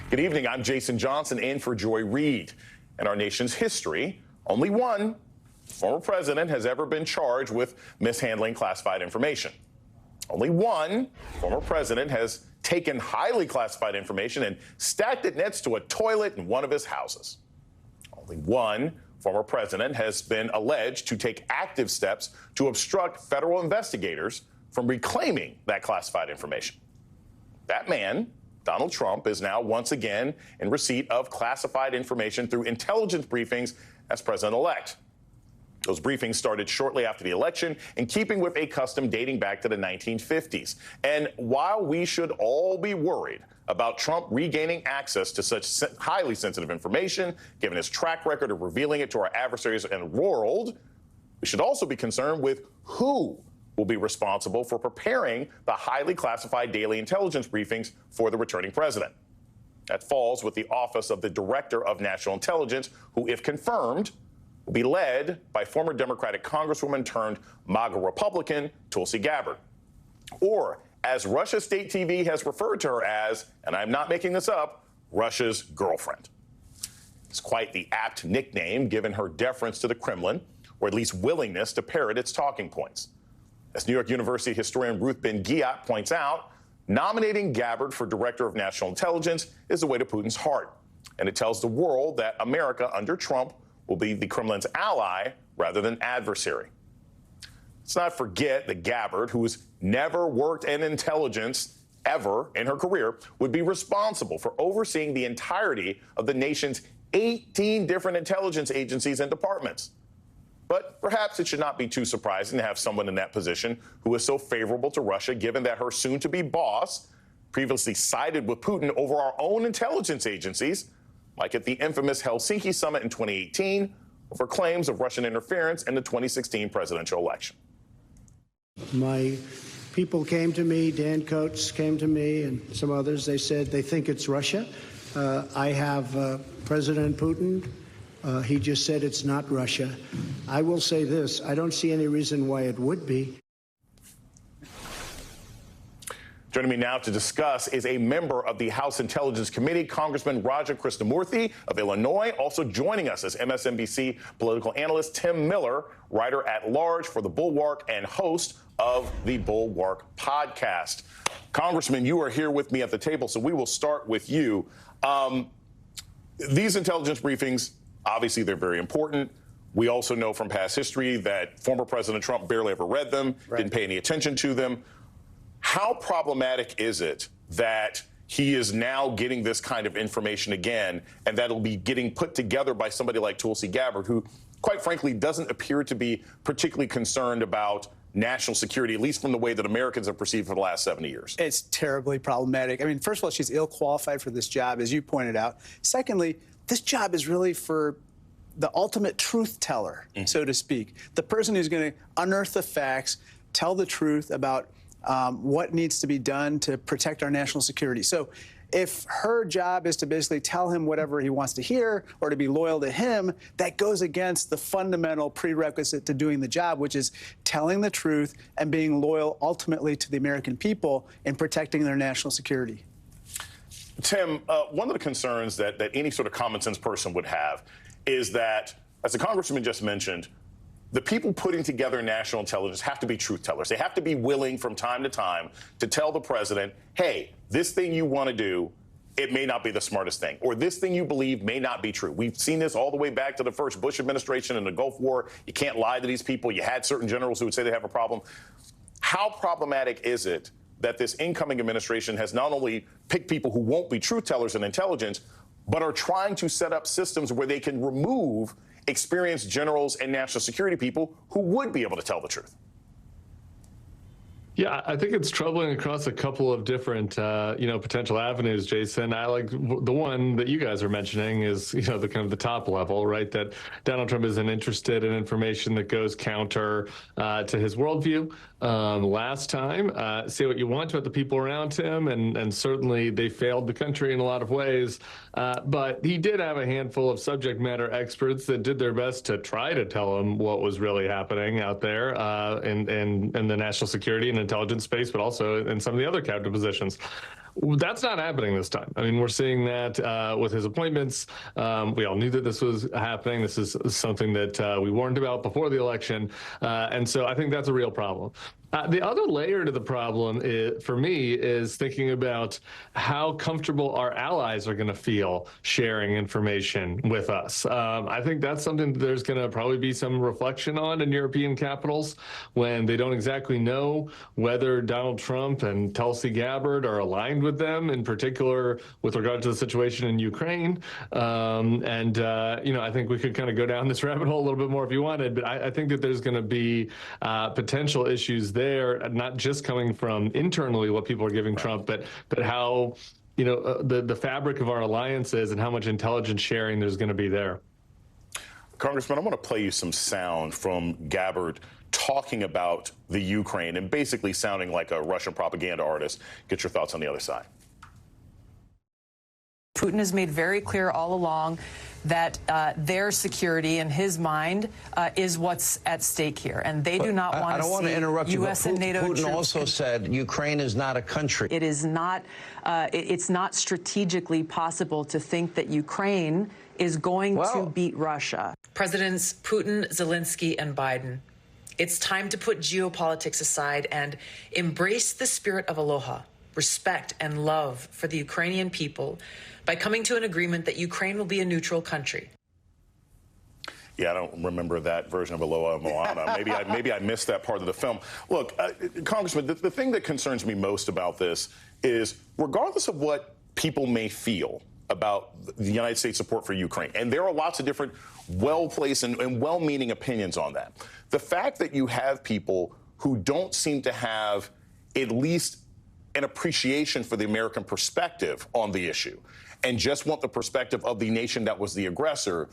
Good evening. I'm Jason Johnson in for Joy Reid. In our nation's history, only one former president has ever been charged with mishandling classified information. Only one former president has taken highly classified information and stacked it next to a toilet in one of his houses. Only one former president has been alleged to take active steps to obstruct federal investigators from reclaiming that classified information. That man, Donald Trump, is now once again in receipt of classified information through intelligence briefings as president-elect. Those briefings started shortly after the election, in keeping with a custom dating back to the 1950s. And while we should all be worried about Trump regaining access to such highly sensitive information, given his track record of revealing it to our adversaries and the world, we should also be concerned with who will be responsible for preparing the highly classified daily intelligence briefings for the returning president. That falls with the office of the Director of National Intelligence, who, if confirmed, will be led by former Democratic Congresswoman turned MAGA Republican Tulsi Gabbard. Or, as Russia State TV has referred to her as, and I'm not making this up, Russia's girlfriend. It's quite the apt nickname given her deference to the Kremlin, or at least willingness to parrot its talking points. As New York University historian Ruth Ben-Ghiat points out, nominating Gabbard for Director of National Intelligence is a way to Putin's heart, and it tells the world that America under Trump will be the Kremlin's ally rather than adversary. Let's not forget that Gabbard, who has never worked in intelligence ever in her career, would be responsible for overseeing the entirety of the nation's 18 different intelligence agencies and departments. But perhaps it should not be too surprising to have someone in that position who is so favorable to Russia, given that her soon-to-be boss previously sided with Putin over our own intelligence agencies, like at the infamous Helsinki summit in 2018, over claims of Russian interference in the 2016 presidential election. My people came to me, Dan Coates came to me, and some others. They said they think it's Russia. I have President Putin. He just said it's not Russia. I will say this. I don't see any reason why it would be. Joining me now to discuss is a member of the House Intelligence Committee, Congressman Raja Krishnamoorthi of Illinois. Also joining us is MSNBC political analyst Tim Miller, writer-at-large for The Bulwark and host of the Bulwark podcast. Congressman, you are here with me at the table, so we will start with you. These intelligence briefings, obviously, they're very important. We also know from past history that former President Trump barely ever read them, didn't pay any attention to them. How problematic is it that he is now getting this kind of information again, and that'll be getting put together by somebody like Tulsi Gabbard, who, quite frankly, doesn't appear to be particularly concerned about national security, at least from the way that Americans have perceived for the last 70 years? It's terribly problematic. I mean, first of all, she's ill-qualified for this job, as you pointed out. Secondly, this job is really for the ultimate truth teller, so to speak, the person who's going to unearth the facts, tell the truth about what needs to be done to protect our national security. So if her job is to basically tell him whatever he wants to hear or to be loyal to him, that goes against the fundamental prerequisite to doing the job, which is telling the truth and being loyal ultimately to the American people in protecting their national security. Tim, one of the concerns that any sort of common sense person would have is that, as the Congressman just mentioned, the people putting together national intelligence have to be truth tellers. They have to be willing from time to time to tell the president, hey, this thing you want to do, it may not be the smartest thing, or this thing you believe may not be true. We've seen this all the way back to the first Bush administration and the Gulf War. You can't lie to these people. You had certain generals who would say they have a problem. How problematic is it that this incoming administration has not only picked people who won't be truth tellers in intelligence, but are trying to set up systems where they can remove experienced generals and national security people who would be able to tell the truth? Yeah, I think it's troubling across a couple of different, potential avenues, Jason. I like the one that you guys are mentioning is, the kind of the top level, right? That Donald Trump isn't interested in information that goes counter to his worldview. Last time, say what you want about the people around him, and certainly they failed the country in a lot of ways. But he did have a handful of subject matter experts that did their best to try to tell him what was really happening out there in the national security and intelligence space, but also in some of the other cabinet positions. That's not happening this time. I mean, we're seeing that with his appointments. We all knew that this was happening. This is something that we warned about before the election. And so I think that's a real problem. The other layer to the problem for me is thinking about how comfortable our allies are going to feel sharing information with us. I think that's something that there's going to probably be some reflection on in European capitals when they don't exactly know whether Donald Trump and Tulsi Gabbard are aligned with them, in particular with regard to the situation in Ukraine. I think we could kind of go down this rabbit hole a little bit more if you wanted, but I think that there's going to be potential issues there, not just coming from internally what people are giving Trump, but how the fabric of our alliances and how much intelligence sharing there's going to be there. Congressman, I want to play you some sound from Gabbard talking about the Ukraine and basically sounding like a Russian propaganda artist. Get your thoughts on the other side. Putin has made very clear all along that their security, in his mind, is what's at stake here, and they do not want to see. I don't want to interrupt you, U.S. and NATO Putin also said Ukraine is not a country. It is not. It's not strategically possible to think that Ukraine is going to beat Russia. Presidents Putin, Zelensky, and Biden. It's time to put geopolitics aside and embrace the spirit of aloha, respect, and love for the Ukrainian people by coming to an agreement that Ukraine will be a neutral country. Yeah, I don't remember that version of Aloha Moana. Maybe I missed that part of the film. Look, Congressman, the thing that concerns me most about this is, regardless of what people may feel about the United States support for Ukraine, and there are lots of different well-placed and well-meaning opinions on that, the fact that you have people who don't seem to have at least an appreciation for the American perspective on the issue and just want the perspective of the nation that was the aggressor,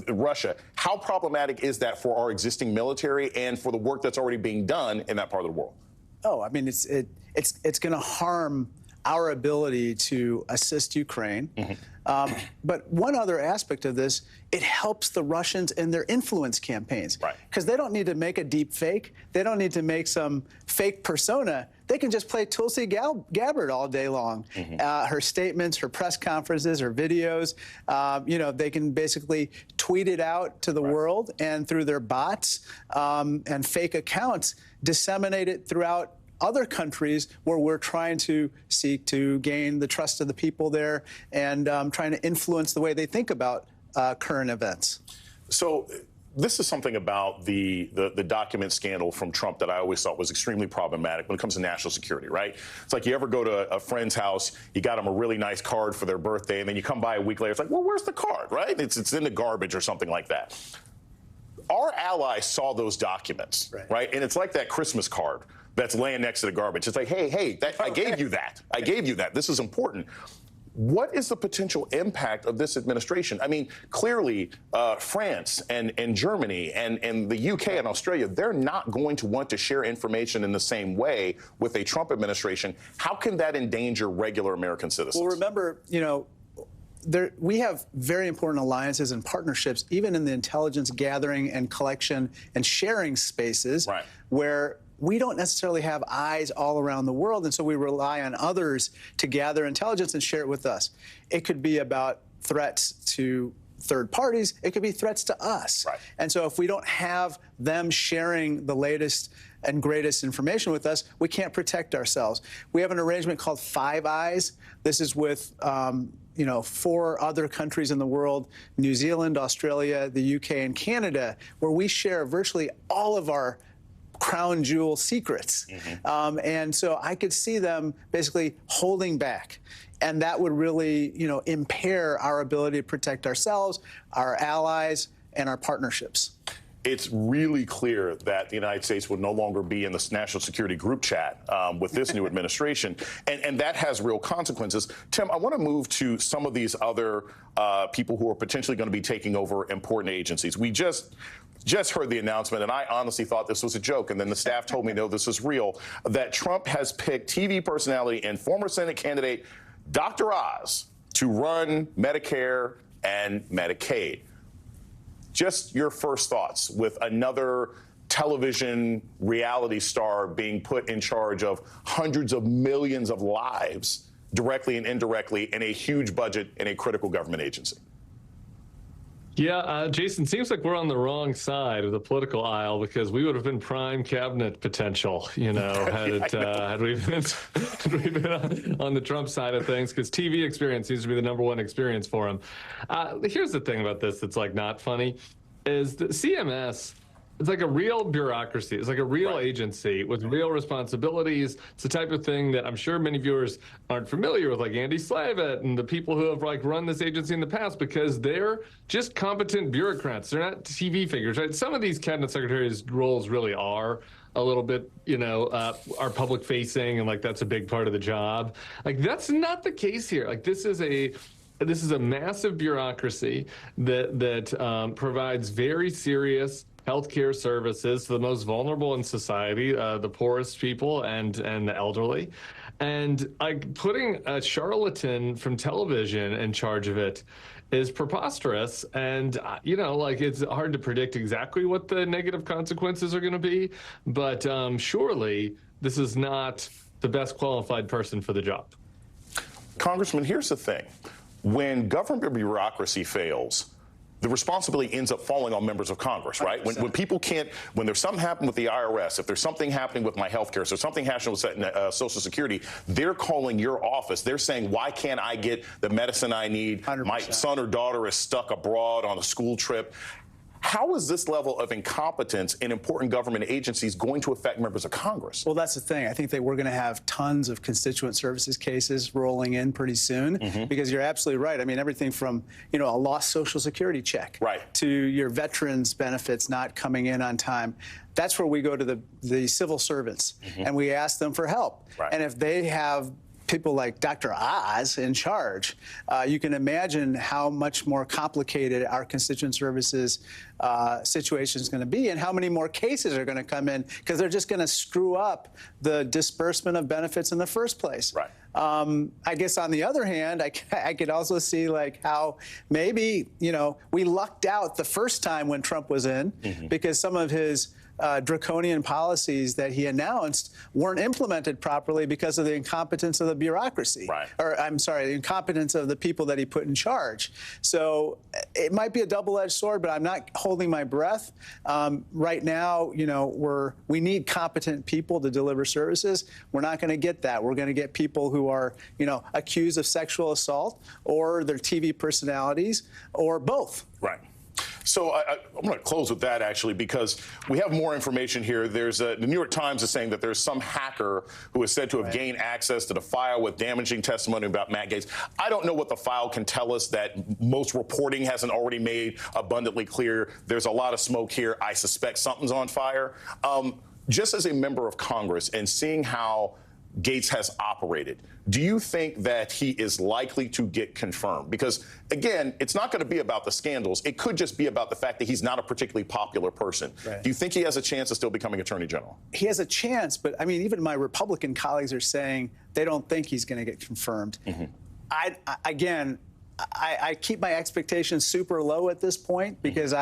Russia. How problematic is that for our existing military and for the work that's already being done in that part of the world? Oh, I mean, it's going to harm our ability to assist Ukraine. Mm-hmm. But one other aspect of this, it helps the Russians in their influence campaigns. Right. Because they don't need to make a deep fake. They don't need to make some fake persona. They can just play Tulsi Gabbard all day long. Mm-hmm. Her statements, her press conferences, her videos, they can basically tweet it out to the world, and through their bots and fake accounts, disseminate it throughout other countries where we're trying to seek to gain the trust of the people there and trying to influence the way they think about current events. So this is something about the document scandal from Trump that I always thought was extremely problematic when it comes to national security, right? It's like you ever go to a friend's house, you got them a really nice card for their birthday, and then you come by a week later, it's like, well, where's the card, right? It's in the garbage or something like that. Our allies saw those documents, right? And it's like that Christmas card that's laying next to the garbage. It's like, hey, I gave you that. I gave you that. This is important. What is the potential impact of this administration? I mean, clearly, France and Germany and the UK and Australia, they're not going to want to share information in the same way with a Trump administration. How can that endanger regular American citizens? Well, remember, we have very important alliances and partnerships, even in the intelligence gathering and collection and sharing spaces, where we don't necessarily have eyes all around the world, and so we rely on others to gather intelligence and share it with us. It could be about threats to third parties. It could be threats to us. Right. And so if we don't have them sharing the latest and greatest information with us, we can't protect ourselves. We have an arrangement called Five Eyes. This is with 4 other countries in the world, New Zealand, Australia, the UK, and Canada, where we share virtually all of our crown jewel secrets. Mm-hmm. And so I could see them basically holding back. And that would really, impair our ability to protect ourselves, our allies, and our partnerships. It's really clear that the United States would no longer be in this national security group chat with this new administration, and that has real consequences. Tim, I want to move to some of these other people who are potentially going to be taking over important agencies. We just heard the announcement, and I honestly thought this was a joke, and then the staff told me, no, this is real, that Trump has picked TV personality and former Senate candidate Dr. Oz to run Medicare and Medicaid. Just your first thoughts with another television reality star being put in charge of hundreds of millions of lives directly and indirectly, and a huge budget in a critical government agency. Yeah, Jason, seems like we're on the wrong side of the political aisle, because we would have been prime cabinet potential, you know, had we been on the Trump side of things, because TV experience seems to be the #1 experience for him. Here's the thing about this that's like not funny, is that CMS, it's like a real bureaucracy. It's like a real agency with real responsibilities. It's the type of thing that I'm sure many viewers aren't familiar with, like Andy Slavitt and the people who have like run this agency in the past, because they're just competent bureaucrats. They're not TV figures, right? Some of these cabinet secretaries' roles really are a little bit, you know, are public facing, and like that's a big part of the job. Like that's not the case here. Like this is a massive bureaucracy that provides very serious healthcare services to the most vulnerable in society, the poorest people and the elderly. And like putting a charlatan from television in charge of it is preposterous. And, you know, like it's hard to predict exactly what the negative consequences are going to be. But surely this is not the best qualified person for the job. Congressman, here's the thing. When government bureaucracy fails, the responsibility ends up falling on members of Congress, right? When people can't, when there's something happening with the IRS, if there's something happening with my health care, so something happening with Social Security, they're calling your office. They're saying, why can't I get the medicine I need? 100%. My son or daughter is stuck abroad on a school trip. How is this level of incompetence in important government agencies going to affect members of Congress? Well, that's the thing. I think that we're going to have tons of constituent services cases rolling in pretty soon, because you're absolutely right. I mean, everything from, you know, a lost Social Security check to your veterans benefits not coming in on time. That's where we go to the civil servants and we ask them for help. And if they have people like Dr. Oz in charge, you can imagine how much more complicated our constituent services situation is going to be, and how many more cases are going to come in, because they're just going to screw up the disbursement of benefits in the first place. I guess on the other hand, I could also see like how maybe, you know, we lucked out the first time when Trump was in, because some of his draconian policies that he announced weren't implemented properly because of the incompetence of the bureaucracy. Or I'm sorry, the incompetence of the people that he put in charge. So it might be a double-edged sword, but I'm not holding my breath. Right now, you know, we need competent people to deliver services. We're not going to get that. We're going to get people who are, you know, accused of sexual assault, or they're TV personalities, or both. So I'm going to close with that, actually, because we have more information here. There's the New York Times is saying that there's some hacker who is said to have gained access to the file with damaging testimony about Matt Gaetz. I don't know what the file can tell us that most reporting hasn't already made abundantly clear. There's a lot of smoke here. I suspect something's on fire. Just as a member of Congress and seeing how Gaetz has operated, do you think that he is likely to get confirmed? Because, again, it's not going to be about the scandals. It could just be about the fact that he's not a particularly popular person. Do you think he has a chance of still becoming Attorney General? He has a chance, but, I mean, even my Republican colleagues are saying they don't think he's going to get confirmed. I keep my expectations super low at this point, because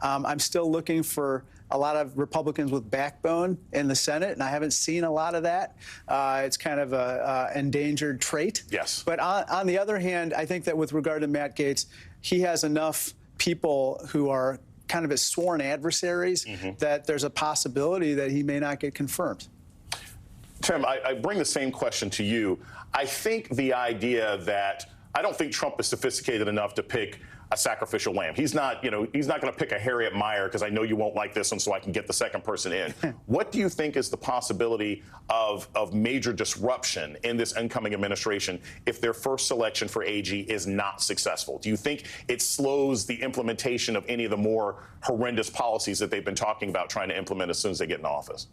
I'm still looking for a lot of Republicans with backbone in the Senate, and I haven't seen a lot of that. It's kind of a endangered trait. But on the other hand, I think that with regard to Matt Gaetz, he has enough people who are kind of his sworn adversaries that there's a possibility that he may not get confirmed. Tim, I bring the same question to you. I think the idea that I don't think Trump is sophisticated enough to pick a sacrificial lamb. He's not, you know, he's not going to pick a Harriet Mier because I know you won't like this one, so I can get the second person in. What do you think is the possibility of major disruption in this incoming administration if their first selection for AG is not successful? Do you think it slows the implementation of any of the more horrendous policies that they've been talking about trying to implement as soon as they get in office?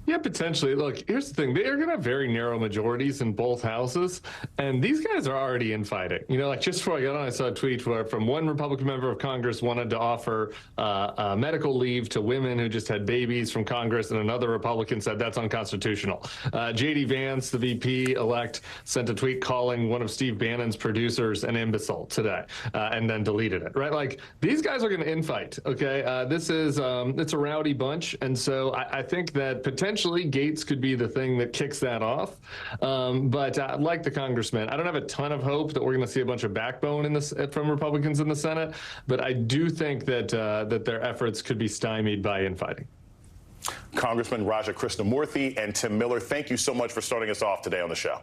Yeah, potentially. Look, here's the thing. They are going to have very narrow majorities in both houses, and these guys are already infighting. You know, like just before I got on, I saw a tweet where from one Republican member of Congress wanted to offer medical leave to women who just had babies from Congress, and another Republican said that's unconstitutional. J.D. Vance, the VP-elect, sent a tweet calling one of Steve Bannon's producers an imbecile today, and then deleted it, right? Like, these guys are going to infight, okay? This is, it's a rowdy bunch, and so I think that potentially potentially Gaetz could be the thing that kicks that off. But like the congressman, I don't have a ton of hope that we're going to see a bunch of backbone in this from Republicans in the Senate. But I do think that that their efforts could be stymied by infighting. Congressman Raja Krishnamurthy and Tim Miller, thank you so much for starting us off today on the show.